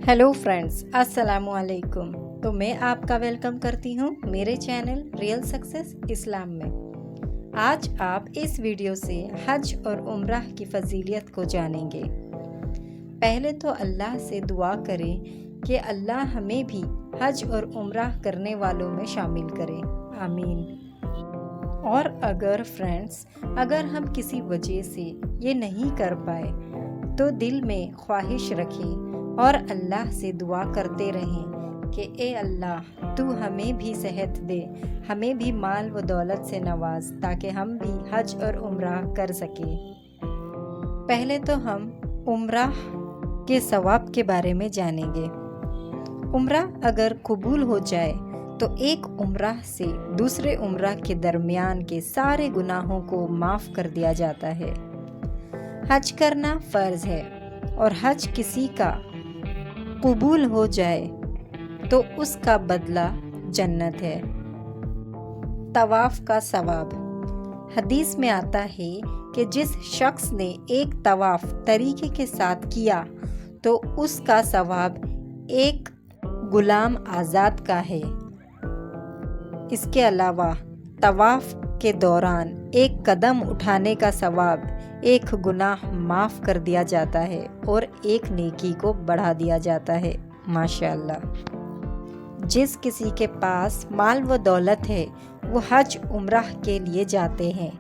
Hello friends, अस्सलामु अलैकुम। तो मैं आपका वेलकम करती हूँ मेरे चैनल रियल सक्सेस इस्लाम में। आज आप इस वीडियो से हज और उम्रह की फजीलियत को जानेंगे। पहले तो अल्लाह से दुआ करें कि अल्लाह हमें भी हज और उम्रह करने वालों में शामिल करे, आमीन। और अगर हम किसी वजह से ये नहीं कर पाए तो दिल में ख्वाहिश रखें और अल्लाह से दुआ करते रहें कि ए अल्लाह तू हमें भी सेहत दे, हमें भी माल व दौलत से नवाज, ताकि हम भी हज और उम्रह कर सकें। पहले तो हम उम्रह के सवाब के बारे में जानेंगे। उम्रह अगर कबूल हो जाए तो एक उम्रह से दूसरे उम्रह के दरमियान के सारे गुनाहों को माफ़ कर दिया जाता है। हज करना फ़र्ज़ है और हज किसी का कबूल हो जाए तो उसका बदला जन्नत है। तवाफ़ का सवाब। हदीस में आता है कि जिस शख्स ने एक तवाफ़ तरीके के साथ किया तो उसका सवाब एक गुलाम आज़ाद का है। इसके अलावा तवाफ़ के दौरान एक कदम उठाने का सवाब एक गुनाह माफ़ कर दिया जाता है और एक नेकी को बढ़ा दिया जाता है, माशाअल्लाह। जिस किसी के पास माल व दौलत है वो हज उम्रह के लिए जाते हैं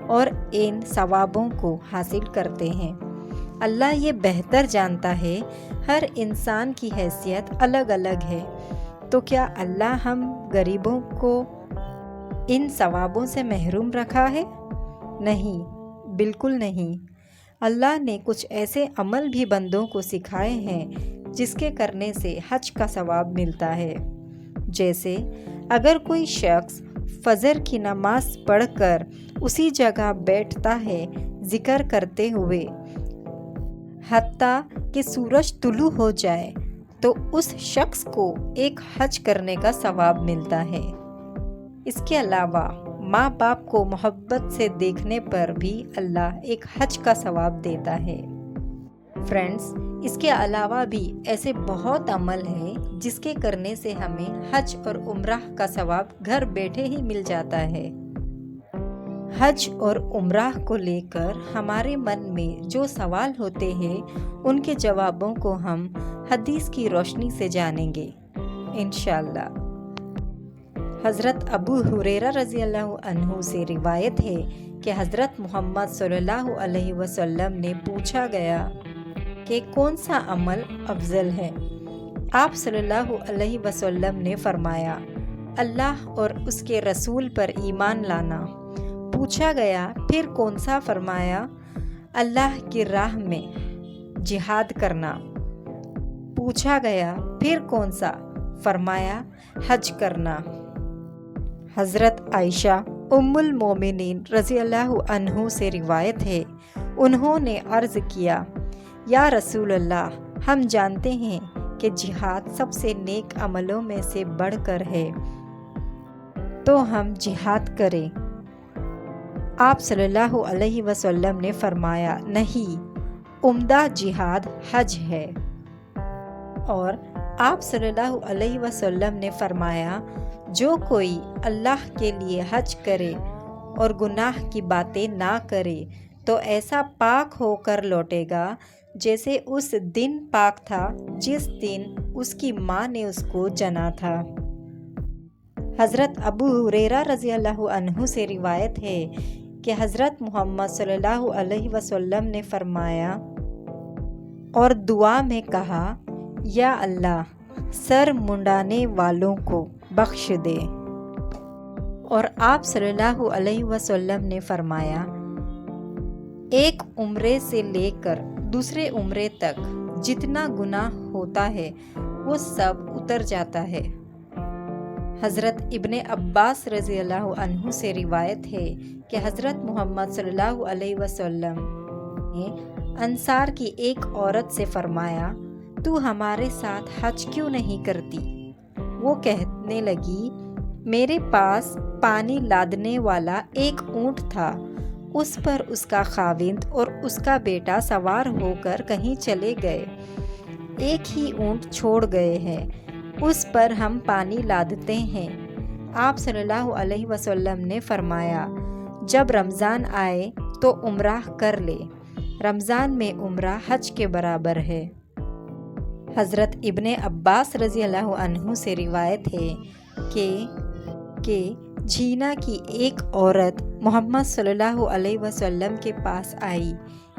और इन सवाबों को हासिल करते हैं। अल्लाह ये बेहतर जानता है, हर इंसान की हैसियत अलग अलग है, तो क्या अल्लाह हम गरीबों को इन सवाबों से महरूम रखा है? नहीं, बिल्कुल नहीं। अल्लाह ने कुछ ऐसे अमल भी बंदों को सिखाए हैं जिसके करने से हज का सवाब मिलता है। जैसे अगर कोई शख्स फजर की नमाज पढ़कर उसी जगह बैठता है जिक्र करते हुए हत्ता कि सूरज तुलू हो जाए, तो उस शख्स को एक हज करने का सवाब मिलता है। इसके अलावा माँ बाप को मोहब्बत से देखने पर भी अल्लाह एक हज का सवाब देता है। फ्रेंड्स, इसके अलावा भी ऐसे बहुत अमल हैं जिसके करने से हमें हज और उम्रह का सवाब घर बैठे ही मिल जाता है। हज और उम्रह को लेकर हमारे मन में जो सवाल होते हैं उनके जवाबों को हम हदीस की रोशनी से जानेंगे इंशाअल्लाह। हज़रत अबू हुरैरा रज़ियल्लाहु अन्हु से रिवायत है कि हज़रत मोहम्मद सल्लल्लाहु अलैहि वसल्लम ने पूछा गया कि कौन सा अमल अफजल है। आप सल्लल्लाहु अलैहि वसल्लम ने फरमाया, अल्लाह और उसके रसूल पर ईमान लाना। पूछा गया फिर कौन सा? फरमाया, अल्लाह की राह में जिहाद करना। पूछा गया फिर कौन सा? फरमाया, हज करना। हज़रत आयशा उम्मुल मोमिनीन रज़ियल्लाहु अन्हु से रिवायत है, उन्होंने अर्ज़ किया, या रसूल अल्लाह, हम जानते हैं कि जिहाद सबसे नेक अमलों में से बढ़कर है, तो हम जिहाद करें। आप सल्लल्लाहु अलैहि वसल्लम ने फरमाया, नहीं, उम्दा जिहाद हज है। और आप सल्लल्लाहु अलैहि वसल्लम ने फरमाया, जो कोई अल्लाह के लिए हज करे और गुनाह की बातें ना करे तो ऐसा पाक होकर लौटेगा जैसे उस दिन पाक था जिस दिन उसकी माँ ने उसको जना था। हज़रत अबू हुरैरा रज़ियल्लाहु अन्हु से रिवायत है कि हज़रत मोहम्मद सल्लल्लाहु अलैहि वसल्लम ने फरमाया और दुआ में कहा, या अल्लाह, सर मुंडाने वालों को बख्श दे। और आप सल्लल्लाहु अलैहि वसल्लम ने फरमाया, एक उम्रे से लेकर दूसरे उम्रे तक जितना गुनाह होता है वो सब उतर जाता है। हज़रत इब्ने अब्बास रज़ियल्लाहु अन्हु से रिवायत है कि हज़रत मोहम्मद सल्लल्लाहु अलैहि वसल्लम ने अंसार की एक औरत से फरमाया, तू हमारे साथ हज क्यों नहीं करती? वो कहने लगी, मेरे पास पानी लादने वाला एक ऊंट था, उस पर उसका खाविंद और उसका बेटा सवार होकर कहीं चले गए। ایک ہی اونٹ چھوڑ گئے ہیں، اس پر ہم پانی لادتے ہیں۔ آپ صلی اللہ علیہ وسلم نے فرمایا، جب رمضان آئے تو عمرہ کر لے۔ رمضان میں عمرہ حج کے برابر ہے۔ حضرت ابن عباس رضی اللہ عنہ سے روایت ہے کہ جھینا کی ایک عورت محمد صلی اللہ علیہ وسلم کے پاس آئی،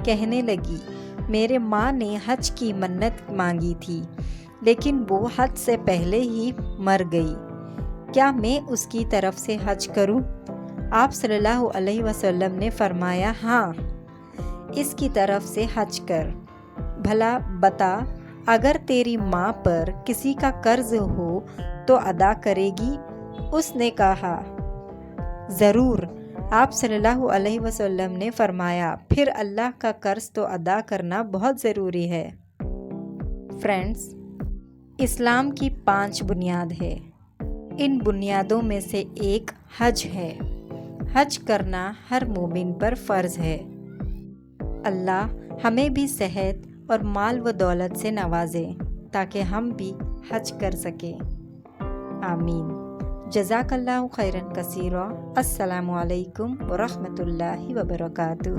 کہنے لگی، میرے ماں نے حج کی منت مانگی تھی لیکن وہ حج سے پہلے ہی مر گئی، کیا میں اس کی طرف سے حج کروں؟ آپ صلی اللہ علیہ وسلم نے فرمایا، ہاں، اس کی طرف سے حج کر۔ بھلا بتا، اگر تیری ماں پر کسی کا قرض ہو تو ادا کرے گی؟ اس نے کہا، ضرور۔ آپ صلی اللہ علیہ وسلم نے فرمایا، پھر اللہ کا قرض تو ادا کرنا بہت ضروری ہے۔ فرینڈز، اسلام کی 5 بنیاد ہے۔ ان بنیادوں میں سے ایک حج ہے۔ حج کرنا ہر مومن پر فرض ہے۔ اللہ ہمیں بھی صحت اور مال و دولت سے نوازے تاکہ ہم بھی حج کر سکیں۔ آمین۔ جزاک اللہ خیرا کثیرا۔ السلام علیکم ورحمۃ اللہ وبرکاتہ۔